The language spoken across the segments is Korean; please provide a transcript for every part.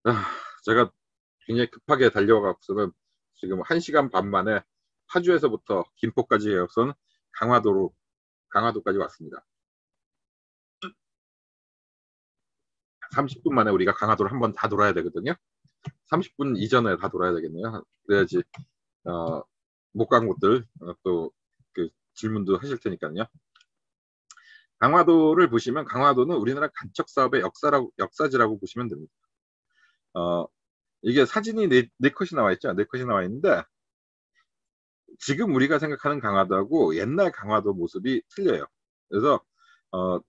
아, 제가 굉장히 급하게 달려가고서는 지금 1시간 반 만에 파주에서부터 김포까지 해서는 강화도까지 왔습니다. 30분 만에 우리가 강화도를 한번 다 돌아야 되거든요. 30분 이전에 다 돌아야 되겠네요. 그래야지 어, 못 간 곳들 또 그 질문도 하실 테니까요. 강화도를 보시면 강화도는 우리나라 간척 사업의 역사지라고 보시면 됩니다. 어, 이게 사진이 네 컷이 나와 있죠. 네 컷이 나와 있는데 지금 우리가 생각하는 강화도하고 옛날 강화도 모습이 틀려요. 그래서 어,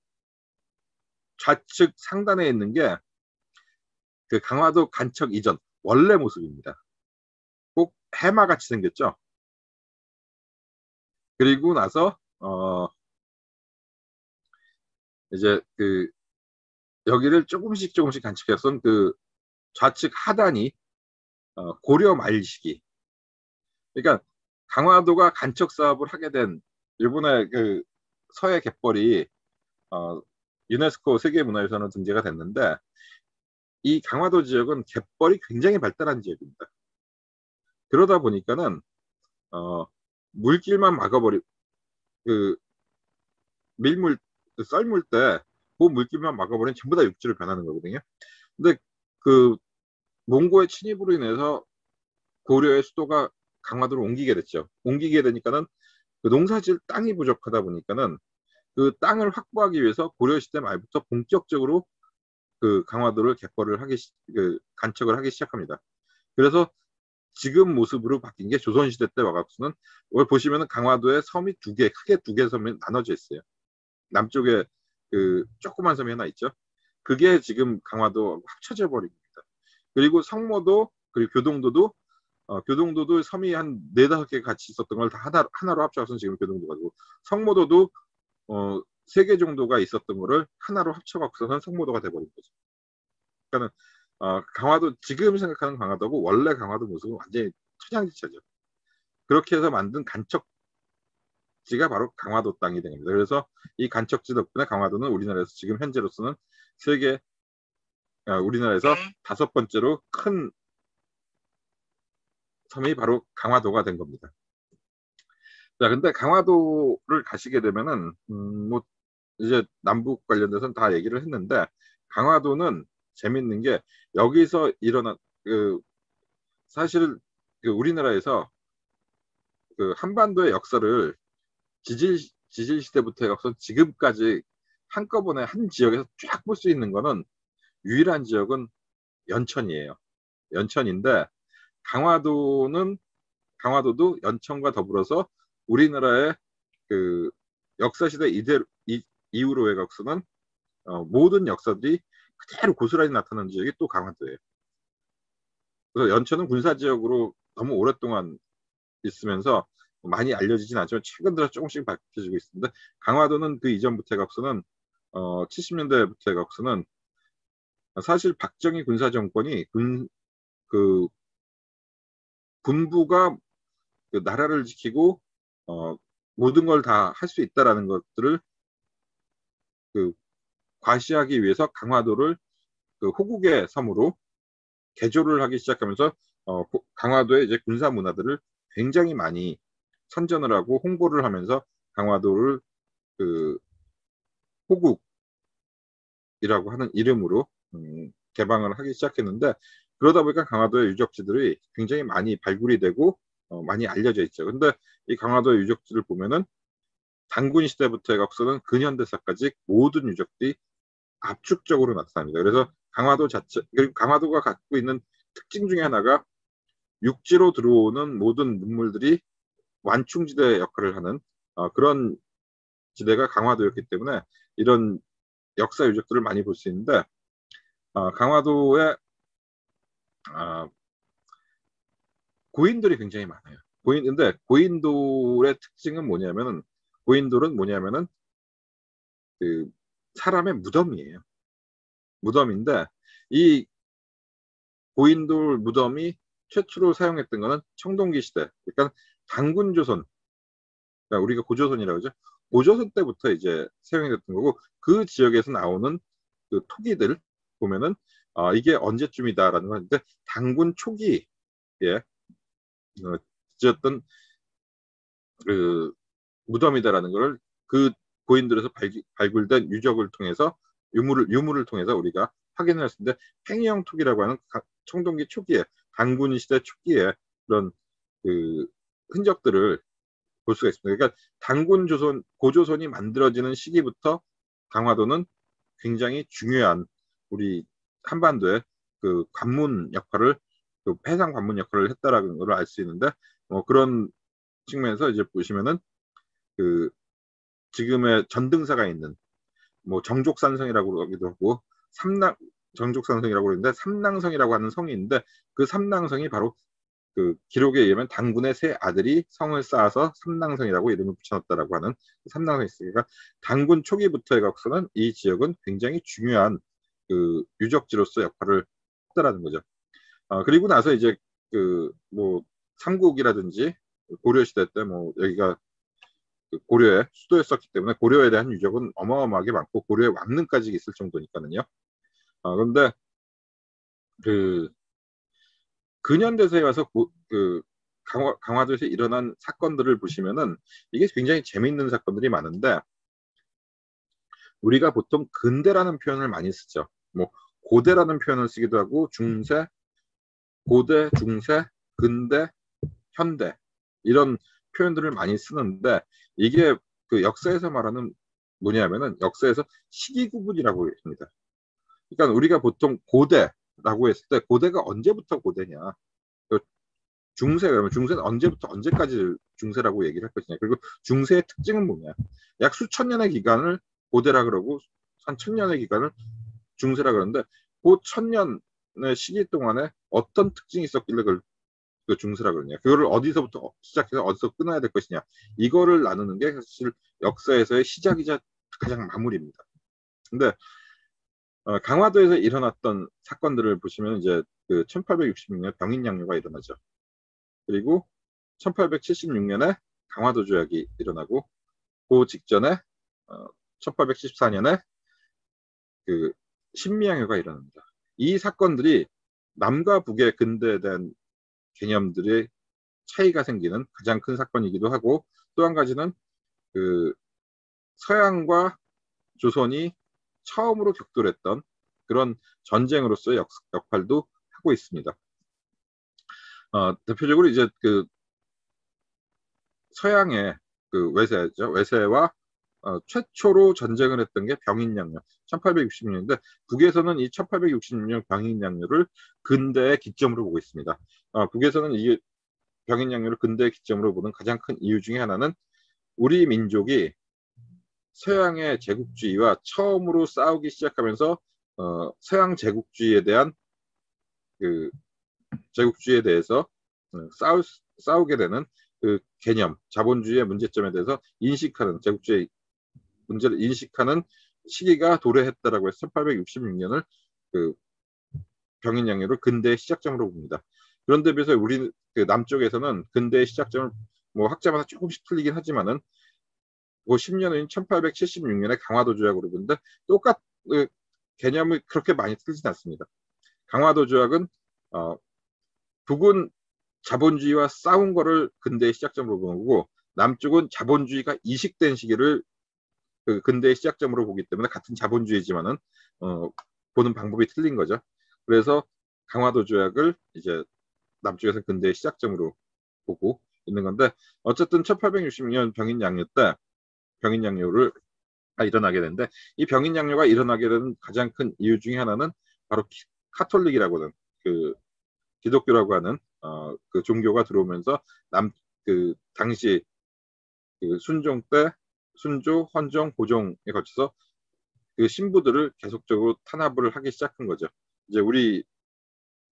좌측 상단에 있는 게 그 강화도 간척 이전 원래 모습입니다. 꼭 해마같이 생겼죠. 그리고 나서 이제 그 여기를 조금씩 간척해서 그 좌측 하단이 고려 말 시기. 그러니까 강화도가 간척 사업을 하게 된 일본의 그 서해 갯벌이 어, 유네스코 세계문화유산으로 등재가 됐는데 이 강화도 지역은 갯벌이 굉장히 발달한 지역입니다. 그러다 보니까는 어, 물길만 막아버리 그 밀물 그 썰물 때 그 물길만 막아버리면 전부 다 육지로 변하는 거거든요. 근데 그 몽고의 침입으로 인해서 고려의 수도가 강화도로 옮기게 됐죠. 옮기게 되니까는 그 농사질 땅이 부족하다 보니까는 그 땅을 확보하기 위해서 고려 시대 말부터 본격적으로 그 강화도를 그 간척을 하기 시작합니다. 그래서 지금 모습으로 바뀐 게 조선시대 때 와갖고는 오늘 보시면은 강화도에 섬이 크게 두 개 섬이 나눠져 있어요. 남쪽에 그 조그만 섬이 하나 있죠. 그게 지금 강화도 합쳐져 버립니다. 그리고 성모도 그리고 교동도도 교동도도 섬이 한 네다섯 개 같이 있었던 걸 다 하나로 합쳐서 지금 교동도가 되고 성모도도 세 개 정도가 있었던 거를 하나로 합쳐갖고서는 성모도가 돼버린 거죠. 그러니까는 강화도 지금 생각하는 강화도고 원래 강화도 모습은 완전히 천양지차죠. 그렇게 해서 만든 간척지가 바로 강화도 땅이 된 겁니다. 그래서 이 간척지 덕분에 강화도는 우리나라에서 지금 현재로서는 세계 우리나라에서 다섯 번째로 큰 섬이 바로 강화도가 된 겁니다. 자, 근데 강화도를 가시게 되면은 뭐 이제 남북 관련돼서는 다 얘기를 했는데 강화도는 재밌는 게 여기서 일어난 그 사실 그 우리나라에서 그 한반도의 역사를 지질 지질 시대부터 해서 지금까지 한꺼번에 한 지역에서 쫙 볼 수 있는 거는 유일한 지역은 연천이에요. 연천인데 강화도는 강화도도 연천과 더불어서 우리나라의 그 역사시대 이후로 해갖고서는 모든 역사들이 그대로 고스란히 나타나는 지역이 또 강화도예요. 그래서 연천은 군사지역으로 너무 오랫동안 있으면서 많이 알려지진 않지만 최근 들어 조금씩 밝혀지고 있습니다. 강화도는 그 이전부터 해갖고서는 70년대부터 해갖고서는 사실 박정희 군사정권이 그 군부가 그 나라를 지키고 어, 모든 걸 다 할 수 있다라는 것들을 그 과시하기 위해서 강화도를 그 호국의 섬으로 개조를 하기 시작하면서 강화도의 이제 군사 문화들을 굉장히 많이 선전을 하고 홍보를 하면서 강화도를 그 호국이라고 하는 이름으로 개방을 하기 시작했는데 그러다 보니까 강화도의 유적지들이 굉장히 많이 발굴이 되고 많이 알려져 있죠. 근데 이 강화도의 유적지를 보면은 단군 시대부터 해갖고서는 근현대사까지 모든 유적들이 압축적으로 나타납니다. 그래서 강화도 자체 그리고 강화도가 갖고 있는 특징 중에 하나가 육지로 들어오는 모든 문물들이 완충지대 역할을 하는 그런 지대가 강화도였기 때문에 이런 역사 유적들을 많이 볼 수 있는데 강화도에 어, 고인돌이 굉장히 많아요. 근데 고인돌의 특징은 뭐냐면은 고인돌은 뭐냐면은 그 사람의 무덤이에요. 무덤인데 이 고인돌 무덤이 최초로 사용했던 거는 청동기 시대. 그러니까 단군 조선, 그러니까 우리가 고조선이라고 하죠. 고조선 때부터 이제 사용이 됐던 거고 그 지역에서 나오는 그 토기들 보면은 이게 언제쯤이다라는 건데 단군 초기에 지었던 그 무덤이다라는 것을 그 고인들에서 발굴된 유적을 통해서 유물을 통해서 우리가 확인을 했는데 팽이형 토기라고 하는 청동기 초기에 단군 시대 초기에 그런 그 흔적들을 볼 수가 있습니다. 그러니까 단군 조선 고조선이 만들어지는 시기부터 강화도는 굉장히 중요한 우리 한반도의 그 관문 역할을 그 해상 관문 역할을 했다라는 걸 알 수 있는데 그런 측면에서 이제 보시면은 그 지금의 전등사가 있는 뭐 정족산성이라고 하기도 하고 정족산성이라고 그러는데 삼낭성이라고 하는 성이 있는데 그 삼낭성이 바로 그 기록에 의하면 단군의 세 아들이 성을 쌓아서 삼낭성이라고 이름을 붙여놨다라고 하는 삼낭성이 있으니까 단군 초기부터 해갖고서는 이 지역은 굉장히 중요한 그 유적지로서 역할을 했다라는 거죠. 그리고 나서 이제 그 뭐 삼국이라든지 고려시대 때 뭐 여기가 그 고려의 수도였었기 때문에 고려에 대한 유적은 어마어마하게 많고 고려의 왕릉까지 있을 정도니까는요. 그런데 그 근현대사에 와서 그 강화도에서 일어난 사건들을 보시면은 이게 굉장히 재미있는 사건들이 많은데 우리가 보통 근대라는 표현을 많이 쓰죠. 뭐 고대라는 표현을 쓰기도 하고 중세, 고대, 중세, 근대, 현대 이런 표현들을 많이 쓰는데 이게 그 역사에서 말하는 뭐냐면은 역사에서 시기 구분이라고 합니다. 그러니까 우리가 보통 고대라고 했을 때 고대가 언제부터 고대냐? 중세가 중세는 언제부터 언제까지 중세라고 얘기를 할 것이냐. 그리고 중세의 특징은 뭐냐? 약 수천 년의 기간을 고대라 그러고 한 천년의 기간을 중세라 그러는데 그 천년의 시기 동안에 어떤 특징이 있었길래 그걸 그 중세라 그러냐. 그거를 어디서부터 시작해서 어디서 끊어야 될 것이냐. 이거를 나누는 게 사실 역사에서의 시작이자 가장 마무리입니다. 근데 강화도에서 일어났던 사건들을 보시면 이제 그 1866년 병인양요가 일어나죠. 그리고 1876년에 강화도 조약이 일어나고 그 직전에 1874년에 그 신미양요가 일어납니다. 이 사건들이 남과 북의 근대에 대한 개념들의 차이가 생기는 가장 큰 사건이기도 하고 또 한 가지는 그 서양과 조선이 처음으로 격돌했던 그런 전쟁으로서의 역할도 하고 있습니다. 대표적으로 이제 그 서양의 그 외세죠. 외세와 최초로 전쟁을 했던 게 병인양요. 1866년인데 북에서는 이 1866년 병인양요를 근대의 기점으로 보고 있습니다. 북에서는 이 병인양요를 근대의 기점으로 보는 가장 큰 이유 중에 하나는 우리 민족이 서양의 제국주의와 처음으로 싸우기 시작하면서 서양 제국주의에 대한 그 제국주의에 대해서 싸우게 되는 그 개념, 자본주의의 문제점에 대해서 인식하는 제국주의 문제를 인식하는 시기가 도래했다라고 해서 1866년을 그 병인양요를 근대의 시작점으로 봅니다. 그런데 비해서 우리 그 남쪽에서는 근대의 시작점을 뭐 학자마다 조금씩 틀리긴 하지만은 그 10년 후인 1876년에 강화도 조약으로 보는데 그 개념이 그렇게 많이 틀리진 않습니다. 강화도 조약은 북은 자본주의와 싸운 거를 근대의 시작점으로 보는 거고 남쪽은 자본주의가 이식된 시기를 그 근대의 시작점으로 보기 때문에 같은 자본주의지만은 보는 방법이 틀린 거죠. 그래서 강화도 조약을 이제 남쪽에서 근대의 시작점으로 보고 있는 건데 어쨌든 1860년 병인양요 때 병인양요를 일어나게 되는데 이 병인양요가 일어나게 된 가장 큰 이유 중에 하나는 바로 카톨릭이라고 하는 그 기독교라고 하는 그 종교가 들어오면서 그 당시 그 순종 때 순조, 헌정, 고종에 거쳐서 그 신부들을 계속적으로 탄압을 하기 시작한 거죠. 이제 우리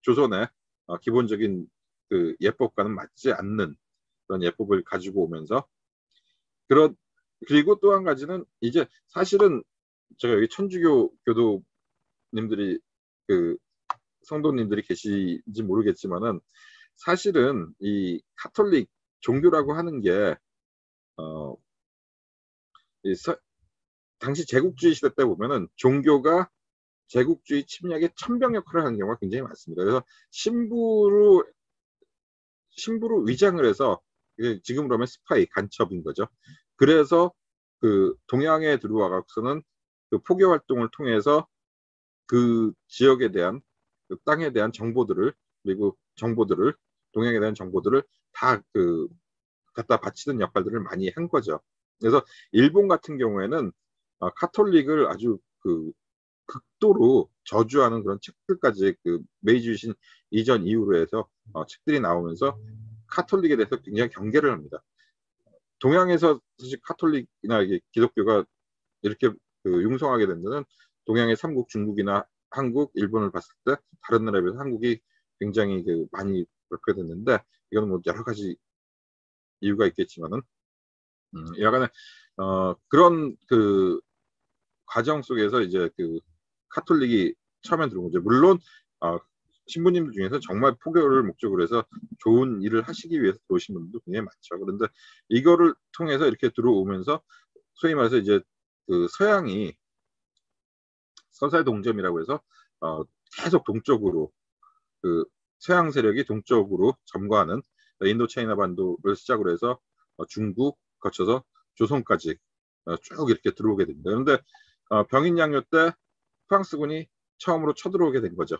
조선의 기본적인 그 예법과는 맞지 않는 그런 예법을 가지고 오면서 그리고 또 한 가지는 이제 사실은 제가 여기 천주교 교도님들이 그 성도님들이 계시지 모르겠지만은 사실은 이 카톨릭 종교라고 하는 게 당시 제국주의 시대 때 보면은 종교가 제국주의 침략의 천병 역할을 하는 경우가 굉장히 많습니다. 그래서 신부로 위장을 해서, 지금으로 하면 스파이, 간첩인 거죠. 그래서 그 동양에 들어와서는 그 포교 활동을 통해서 그 지역에 대한, 그 땅에 대한 정보들을, 그리고 동양에 대한 정보들을 다 갖다 바치는 역할들을 많이 한 거죠. 그래서 일본 같은 경우에는 카톨릭을 아주 극도로 저주하는 그런 책들까지, 메이지 유신 이전 이후로 해서 책들이 나오면서 카톨릭에 대해서 굉장히 경계를 합니다. 동양에서 사실 카톨릭이나 기독교가 이렇게 융성하게 된 데는 동양의 삼국, 중국이나 한국, 일본을 봤을 때 다른 나라에 비해서 한국이 굉장히 많이 그렇게 됐는데, 이건 뭐 여러 가지 이유가 있겠지만은, 약간의 그런 과정 속에서 이제 카톨릭이 처음에 들어온 거죠. 물론 신부님들 중에서 정말 포교를 목적으로 해서 좋은 일을 하시기 위해서 들어오신 분들도 굉장히 많죠. 그런데 이거를 통해서 이렇게 들어오면서 소위 말해서 이제 서양이 서사의 동점이라고 해서 계속 동쪽으로, 서양 세력이 동쪽으로 점거하는 인도 차이나 반도를 시작으로 해서 중국 거쳐서 조선까지 쭉 이렇게 들어오게 됩니다. 그런데 병인양요 때 프랑스군이 처음으로 쳐들어오게 된 거죠.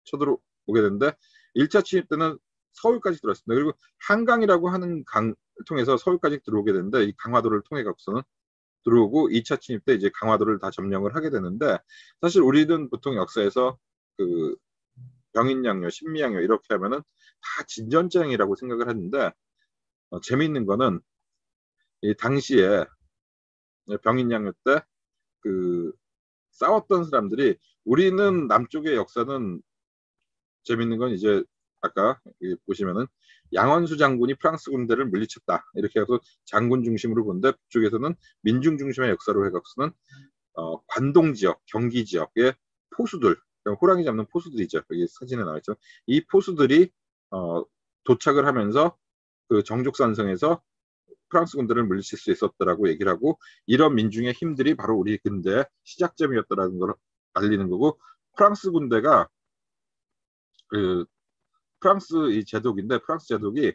쳐들어오게 됐는데 1차 침입 때는 서울까지 들어왔습니다. 그리고 한강이라고 하는 강을 통해서 서울까지 들어오게 되는데, 이 강화도를 통해 갖고서는 들어오고, 2차 침입 때 이제 강화도를 다 점령을 하게 되는데, 사실 우리는 보통 역사에서 병인양요, 신미양요 이렇게 하면은 다 진전쟁이라고 생각을 하는데, 재미있는 거는 이 당시에 병인양요 때 싸웠던 사람들이, 우리는 남쪽의 역사는 재밌는 건 이제 아까 보시면은 양원수 장군이 프랑스 군대를 물리쳤다 이렇게 해서 장군 중심으로 보는데, 북쪽에서는 민중 중심의 역사로 해갖고서는 관동 지역, 경기 지역의 포수들, 호랑이 잡는 포수들이죠. 여기 사진에 나와있죠. 이 포수들이 도착을 하면서 정족산성에서 프랑스 군대를 물리칠 수 있었더라고 얘기를 하고, 이런 민중의 힘들이 바로 우리 근대의 시작점이었다라는 걸 알리는 거고, 프랑스 군대가 프랑스 이 제독인데, 프랑스 제독이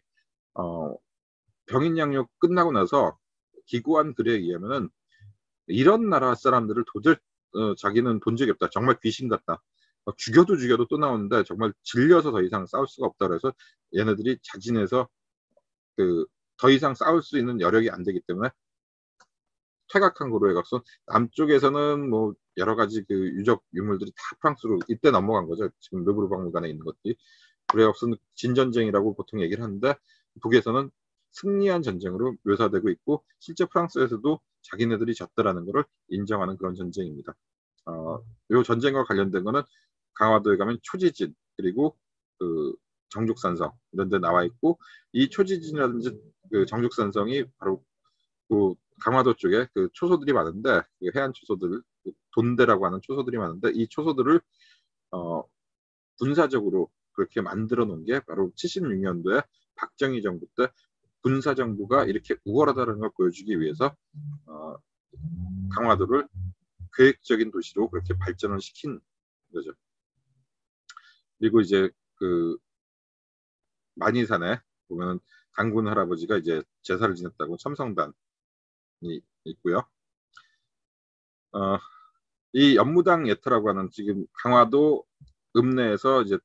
병인양요 끝나고 나서 기고한 글에 의하면은, 이런 나라 사람들을 도저히 자기는 본 적이 없다. 정말 귀신 같다. 죽여도 또 나오는데 정말 질려서 더 이상 싸울 수가 없다. 그래서 얘네들이 자진해서 더 이상 싸울 수 있는 여력이 안 되기 때문에 퇴각한 거로 해갖고, 남쪽에서는 뭐 여러 가지 유적 유물들이 다 프랑스로 이때 넘어간 거죠. 지금 루브르 박물관에 있는 것들이. 그래갖고 진전쟁이라고 보통 얘기를 하는데, 북에서는 승리한 전쟁으로 묘사되고 있고, 실제 프랑스에서도 자기네들이 졌다라는 것을 인정하는 그런 전쟁입니다. 이 전쟁과 관련된 거는 강화도에 가면 초지진, 그리고 정족산성 이런 데 나와 있고, 이 초지진이라든지 정족산성이 바로 강화도 쪽에 초소들이 많은데, 해안 초소들, 돈대라고 하는 초소들이 많은데, 이 초소들을 군사적으로 그렇게 만들어 놓은 게 바로 76년도에 박정희 정부 때 군사정부가 이렇게 우월하다는 걸 보여주기 위해서 강화도를 계획적인 도시로 그렇게 발전을 시킨 거죠. 그리고 이제 만이산에 보면 장군 할아버지가 이제 제사를 지냈다고 첨성단이 있고요. 이 연무당 예터라고 하는, 지금 강화도 읍내에서 이제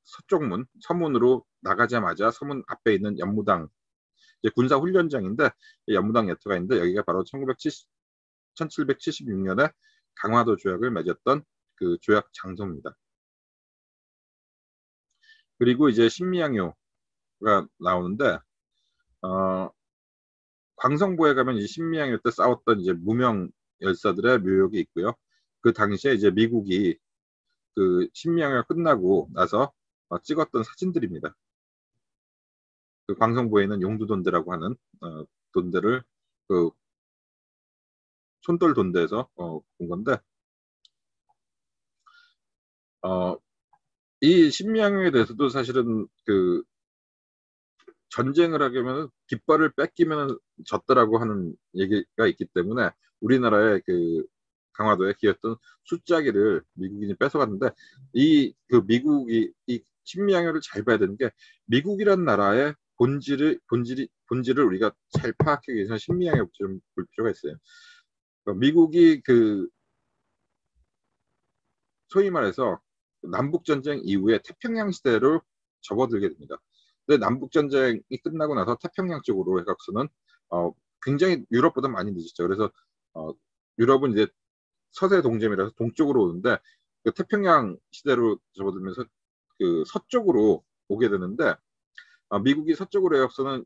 서쪽문, 서문으로 나가자마자 서문 앞에 있는 연무당, 이제 군사 훈련장인데, 연무당 예터가 있는데, 여기가 바로 1776년에 강화도 조약을 맺었던 그 조약 장소입니다. 그리고 이제 신미양요가 나오는데, 광성보에 가면 이 신미양요 때 싸웠던 이제 무명 열사들의 묘역이 있고요. 그 당시에 이제 미국이 신미양요가 끝나고 나서 찍었던 사진들입니다. 광성보에 있는 용두돈대라고 하는 돈대를 손돌 돈대에서 본 건데, 이 신미양요에 대해서도 사실은 전쟁을 하려면 깃발을 뺏기면 졌다라고 하는 얘기가 있기 때문에, 우리나라의 강화도에 기였던 숫자기를 미국인이 뺏어갔는데 미국이 이 신미양요를 잘 봐야 되는 게 미국이란 나라의 본질을 우리가 잘 파악하기 위해서 신미양요 좀 볼 필요가 있어요. 미국이 소위 말해서 남북전쟁 이후에 태평양 시대로 접어들게 됩니다. 근데 남북전쟁이 끝나고 나서 태평양 쪽으로 해갖고서는 굉장히 유럽보다 많이 늦었죠. 그래서 유럽은 이제 서세 동점이라서 동쪽으로 오는데 그 태평양 시대로 접어들면서 그 서쪽으로 오게 되는데 미국이 서쪽으로 해갖고서는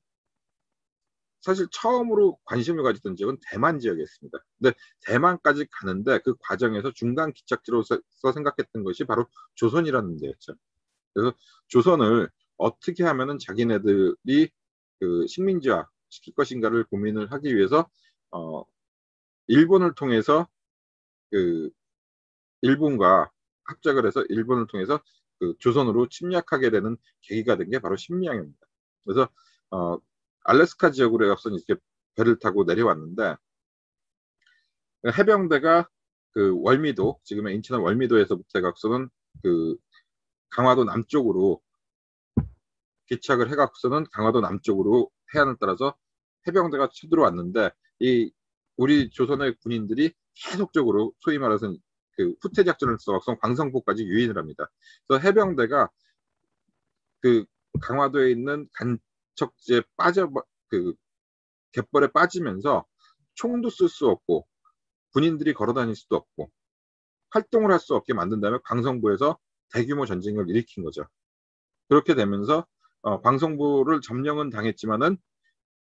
사실 처음으로 관심을 가졌던 지역은 대만 지역이었습니다. 근데 대만까지 가는데 그 과정에서 중간 기착지로서 생각했던 것이 바로 조선이라는 데였죠. 그래서 조선을 어떻게 하면은 자기네들이 그 식민지화 시킬 것인가를 고민을 하기 위해서 일본을 통해서 그 일본과 합작을 해서 일본을 통해서 그 조선으로 침략하게 되는 계기가 된 게 바로 신미양요입니다. 그래서 알래스카 지역으로 해서 이렇게 배를 타고 내려왔는데 해병대가 그 월미도 지금의 인천 월미도에서부터 해갖고서는 그 강화도 남쪽으로 기착을 해갖고서는 강화도 남쪽으로 해안을 따라서 해병대가 쳐들어왔는데 이 우리 조선의 군인들이 계속적으로 소위 말해서 그 후퇴 작전을 써서 광성포까지 유인을 합니다. 그래서 해병대가 그 강화도에 있는 간척지에 그 갯벌에 빠지면서 총도 쓸 수 없고 군인들이 걸어 다닐 수도 없고 활동을 할 수 없게 만든 다음에 광성부에서 대규모 전쟁을 일으킨 거죠. 그렇게 되면서 광성부를 점령은 당했지만은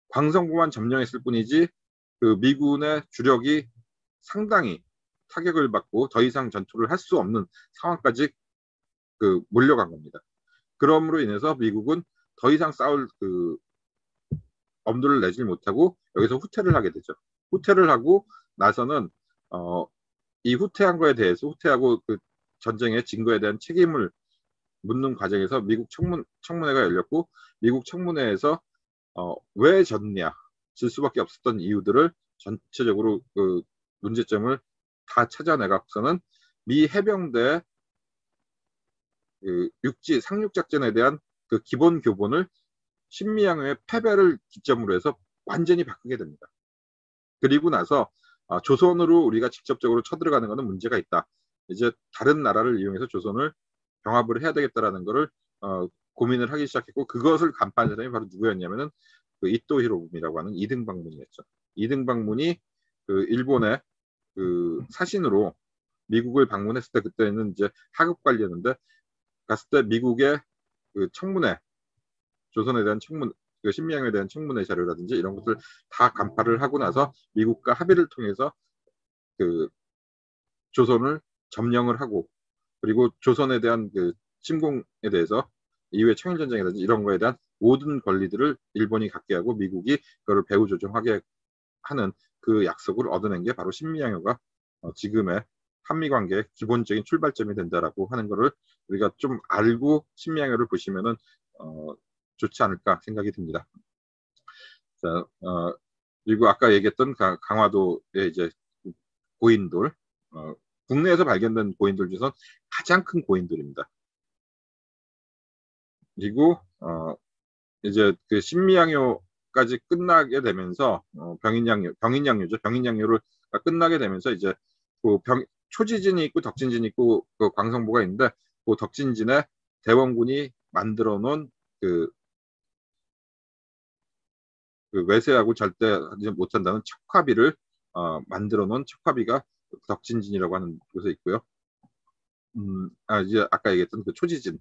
광성부만 점령했을 뿐이지 그 미군의 주력이 상당히 타격을 받고 더 이상 전투를 할 수 없는 상황까지 그 몰려간 겁니다. 그럼으로 인해서 미국은 더 이상 싸울 그 엄두를 내지 못하고 여기서 후퇴를 하게 되죠. 후퇴를 하고 나서는 이 후퇴한 거에 대해서 후퇴하고 그 전쟁의 증거에 대한 책임을 묻는 과정에서 미국 청문회가 열렸고 미국 청문회에서 왜 졌냐 질 수밖에 없었던 이유들을 전체적으로 그 문제점을 다 찾아내갖고서는 미 해병대 그 육지 상륙 작전에 대한 그 기본 교본을 신미양요의 패배를 기점으로 해서 완전히 바꾸게 됩니다. 그리고 나서 조선으로 우리가 직접적으로 쳐들어가는 것은 문제가 있다. 이제 다른 나라를 이용해서 조선을 병합을 해야 되겠다라는 것을 고민을 하기 시작했고 그것을 간파한 사람이 바로 누구였냐면은 그 이토 히로부미라고 하는 이등방문이었죠. 이등방문이 그 일본의 그 사신으로 미국을 방문했을 때 그때는 이제 하급 관리였는데 갔을 때 미국의 그 청문회 조선에 대한 청문 그 신미양요에 대한 청문회 자료라든지 이런 것들 다 간파를 하고 나서 미국과 합의를 통해서 그 조선을 점령을 하고 그리고 조선에 대한 그 침공에 대해서 이후에 청일전쟁이라든지 이런 거에 대한 모든 권리들을 일본이 갖게 하고 미국이 그걸 배후 조정하게 하는 그 약속을 얻어낸 게 바로 신미양요가 지금의 한미 관계의 기본적인 출발점이 된다라고 하는 거를 우리가 좀 알고 신미양요를 보시면은 좋지 않을까 생각이 듭니다. 자, 그리고 아까 얘기했던 강화도의 이제 고인돌, 국내에서 발견된 고인돌 중에서 가장 큰 고인돌입니다. 그리고 이제 그 신미양요까지 끝나게 되면서 병인양요죠. 병인양요를 끝나게 되면서 이제 그 초지진이 있고 덕진진이 있고 그 광성부가 있는데 그 덕진진에 대원군이 만들어 놓은 그 외세하고 절대 하지 못한다는 척화비를 만들어 놓은 척화비가 덕진진이라고 하는 곳에 있고요. 이제 아까 얘기했던 그 초지진.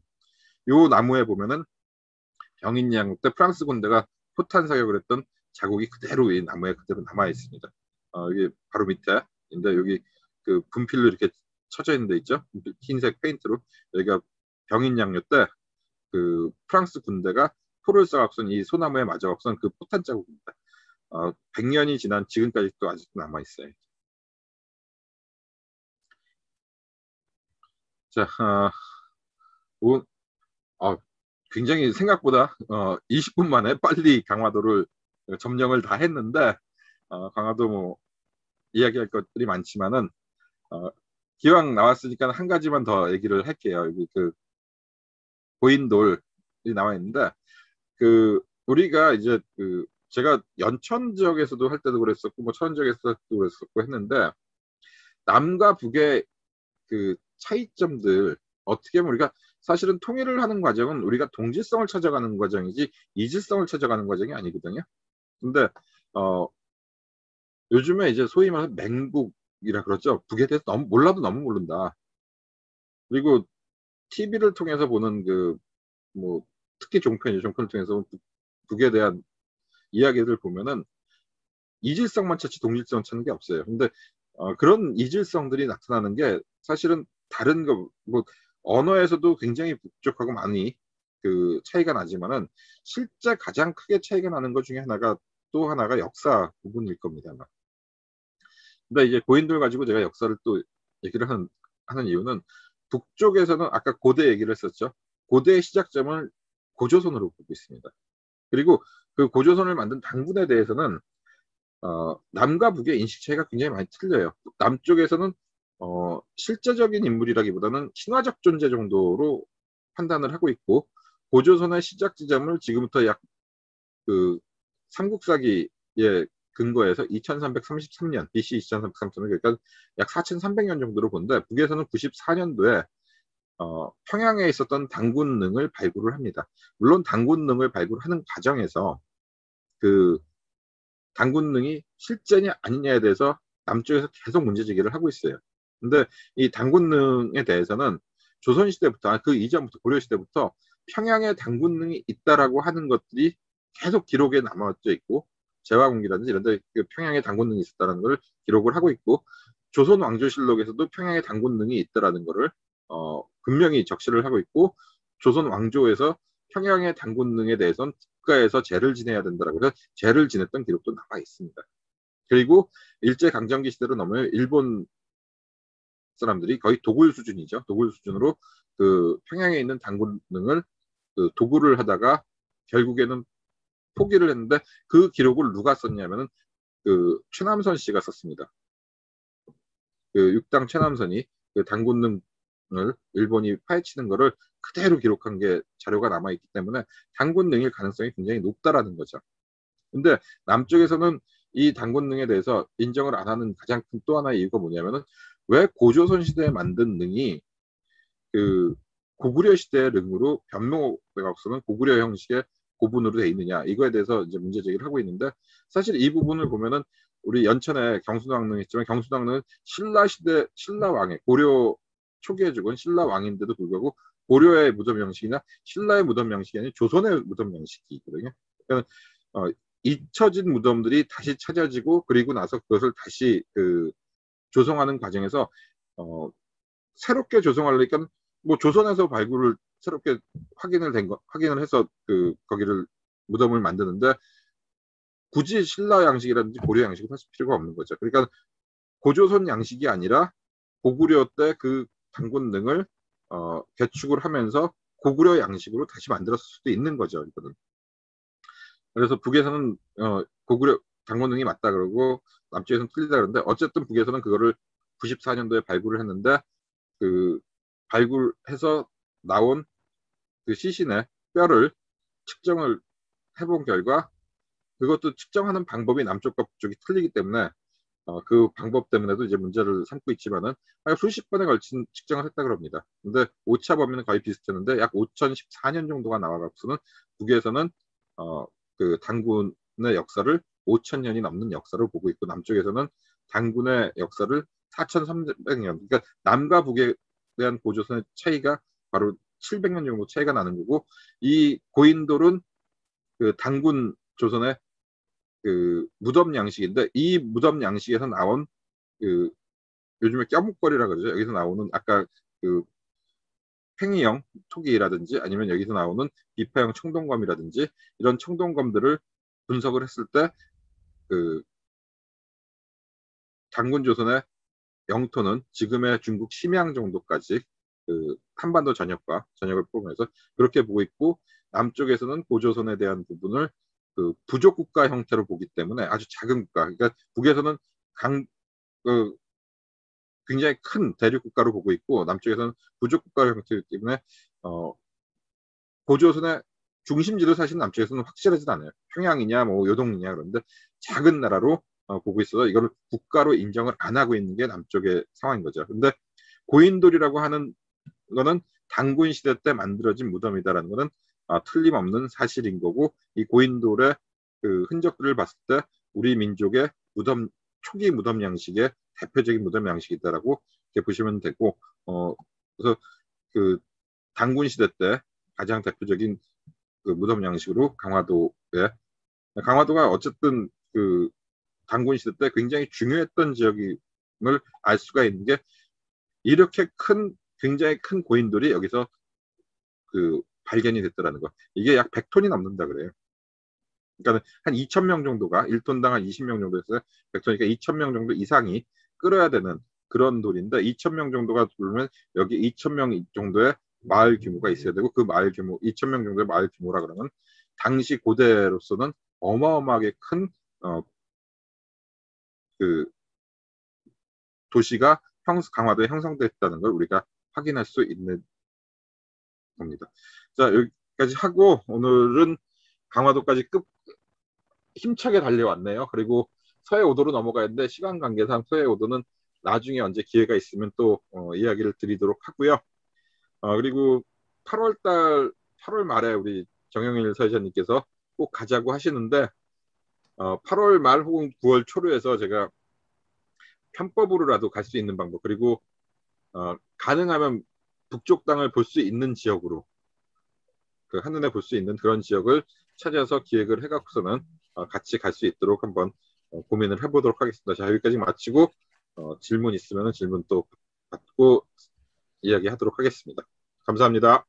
요 나무에 보면은 병인양 때 프랑스 군대가 포탄 사격을 했던 자국이 그대로 이 나무에 그대로 남아 있습니다. 이게 바로 밑에, 근데 여기 그 분필로 이렇게 쳐져 있는 데 있죠. 흰색 페인트로 여기가 병인양요 때 그 프랑스 군대가 포를 쏴갖고선 이 소나무에 맞아갖고선 그 포탄 자국입니다. 100년이 지난 지금까지도 아직도 남아 있어요. 자, 굉장히 생각보다 20분 만에 빨리 강화도를 점령을 다 했는데 강화도 뭐 이야기할 것들이 많지만은 어, 기왕 나왔으니까 한 가지만 더 얘기를 할게요. 여기 그 고인돌이 나와 있는데 우리가 이제 제가 연천 지역에서도 할 때도 그랬었고 뭐 천안 지역에서도 그랬었고 했는데 남과 북의 그 차이점들 어떻게 보면 우리가 사실은 통일을 하는 과정은 우리가 동질성을 찾아가는 과정이지 이질성을 찾아가는 과정이 아니거든요. 근데 어 요즘에 이제 소위 말해서 맹북이라 그러죠. 북에 대해서 너무 몰라도 너무 모른다. 그리고 TV를 통해서 보는 뭐 특히 종편을 통해서 북에 대한 이야기를 보면은 이질성만 찾지 동질성 찾는 게 없어요. 근데 그런 이질성들이 나타나는 게 사실은 다른 뭐 언어에서도 굉장히 북적하고 많이 차이가 나지만은 실제 가장 크게 차이가 나는 것 중에 또 하나가 역사 부분일 겁니다. 근데 이제 고인돌 가지고 제가 역사를 또 얘기를 하는 이유는 북쪽에서는 아까 고대 얘기를 했었죠. 고대의 시작점을 고조선으로 보고 있습니다. 그리고 그 고조선을 만든 당군에 대해서는 남과 북의 인식 차이가 굉장히 많이 틀려요. 남쪽에서는 실제적인 인물이라기보다는 신화적 존재 정도로 판단을 하고 있고 고조선의 시작 지점을 지금부터 약 삼국사기에 근거해서 2333년 BC 2333년 그러니까 약 4300년 정도로 본데 북에서는 94년도에 평양에 있었던 당군능을 발굴을 합니다. 물론 당군능을 발굴하는 과정에서 그 당군능이 실제냐 아니냐에 대해서 남쪽에서 계속 문제 제기를 하고 있어요. 근데 이 당군능에 대해서는 조선시대부터 그 이전부터 고려시대부터 평양에 당군능이 있다라고 하는 것들이 계속 기록에 남아져 있고 제화궁이라든지 이런 데 평양에 당군능이 있었다는 걸 기록을 하고 있고 조선 왕조실록에서도 평양에 당군능이 있다라는 거를 분명히 적시를 하고 있고 조선 왕조에서 평양의 당군능에 대해서는 국가에서 제를 지내야 된다라고 해서 제를 지냈던 기록도 남아 있습니다. 그리고 일제 강점기 시대로 넘어요. 일본 사람들이 거의 도굴 수준이죠. 도굴 수준으로 평양에 있는 당군능을 도굴을 하다가 결국에는 포기를 했는데 그 기록을 누가 썼냐면은 최남선 씨가 썼습니다. 육당 최남선이 당군능을 일본이 파헤치는 거를 그대로 기록한 게 자료가 남아있기 때문에 당군능일 가능성이 굉장히 높다라는 거죠. 근데 남쪽에서는 이 당군능에 대해서 인정을 안 하는 가장 큰 또 하나의 이유가 뭐냐면은 왜 고조선 시대에 만든 능이 고구려 시대의 능으로 변모가 없으면 고구려 형식의 고분으로 돼 있느냐 이거에 대해서 이제 문제 제기를 하고 있는데 사실 이 부분을 보면은 우리 연천에 경순왕릉 있지만 경순왕릉은 신라 시대 신라 왕의 고려 초기에 죽은 신라 왕인데도 불구하고 고려의 무덤 형식이나 신라의 무덤 형식이 아니라 조선의 무덤 형식이 있거든요. 그러니까 잊혀진 무덤들이 다시 찾아지고 그리고 나서 그것을 다시 조성하는 과정에서 새롭게 조성하려니까 뭐 조선에서 발굴을 새롭게 확인을 해서 거기를 무덤을 만드는데 굳이 신라 양식이라든지 고려 양식을 하실 필요가 없는 거죠. 그러니까 고조선 양식이 아니라 고구려 때 당군능을 개축을 하면서 고구려 양식으로 다시 만들었을 수도 있는 거죠. 이거는. 그래서 북에서는 고구려 당군능이 맞다 그러고 남쪽에서는 틀리다 그러는데 어쨌든 북에서는 그거를 94년도에 발굴을 했는데 발굴해서 나온 시신의 뼈를 측정을 해본 결과 그것도 측정하는 방법이 남쪽과 북쪽이 틀리기 때문에 그 방법 때문에도 이제 문제를 삼고 있지만은 수십 번에 걸친 측정을 했다 그럽니다. 근데 오차 범위는 거의 비슷했는데 약 5014년 정도가 나와갖고는 북에서는 당군의 역사를 5000년이 넘는 역사를 보고 있고 남쪽에서는 당군의 역사를 4300년 그러니까 남과 북에 대한 고조선의 차이가 바로 700년 정도 차이가 나는 거고 이 고인돌은 당군 조선의 무덤 양식인데 이 무덤 양식에서 나온 요즘에 껴묵거리라 그러죠. 여기서 나오는 아까 팽이형 토기라든지 아니면 여기서 나오는 비파형 청동검이라든지 이런 청동검들을 분석을 했을 때 당군 조선의 영토는 지금의 중국 심양 정도까지 한반도 전역을 포함해서 그렇게 보고 있고 남쪽에서는 고조선에 대한 부분을 부족 국가 형태로 보기 때문에 아주 작은 국가. 그러니까 북에서는 굉장히 큰 대륙 국가로 보고 있고 남쪽에서는 부족 국가로 보기 때문에 고조선의 중심지도 사실 남쪽에서는 확실하진 않아요. 평양이냐 뭐 요동이냐 그런데 작은 나라로 보고 있어서 이거를 국가로 인정을 안 하고 있는 게 남쪽의 상황인 거죠. 근데 고인돌이라고 하는 거는 단군 시대 때 만들어진 무덤이다라는 거는 틀림없는 사실인 거고, 이 고인돌의 그 흔적들을 봤을 때 우리 민족의 무덤, 초기 무덤 양식의 대표적인 무덤 양식이다라고 이렇게 보시면 되고, 그래서 그 단군 시대 때 가장 대표적인 그 무덤 양식으로 강화도가 어쨌든 그 단군 시대 때 굉장히 중요했던 지역임을 알 수가 있는 게, 이렇게 굉장히 큰 고인돌이 여기서 그 발견이 됐다라는 거. 이게 약 100톤이 넘는다 그래요. 그러니까 한 2,000명 정도가 1톤당 한 20명 정도에서 100톤이니까 2,000명 정도 이상이 끌어야 되는 그런 돌인데, 2,000명 정도가 돌면 여기 2,000명 정도의 마을 규모가 있어야 되고, 그 마을 규모 2,000명 정도의 마을 규모라 그러면 당시 고대로서는 어마어마하게 큰 그 도시가 강화도에 형성됐다는 걸 우리가 확인할 수 있는 겁니다. 자, 여기까지 하고 오늘은 강화도까지 힘차게 달려왔네요. 그리고 서해오도로 넘어가야 하는데 시간 관계상 서해오도는 나중에 언제 기회가 있으면 또 이야기를 드리도록 하고요. 그리고 8월 말에 우리 정영일 사회자님께서 꼭 가자고 하시는데 8월 말 혹은 9월 초로 해서 제가 편법으로라도 갈 수 있는 방법, 그리고 가능하면 북쪽 땅을 볼 수 있는 지역으로, 그 한눈에 볼 수 있는 그런 지역을 찾아서 기획을 해갖고서는 같이 갈 수 있도록 한번 고민을 해보도록 하겠습니다. 자, 여기까지 마치고 질문 있으면 질문 또 받고 이야기하도록 하겠습니다. 감사합니다.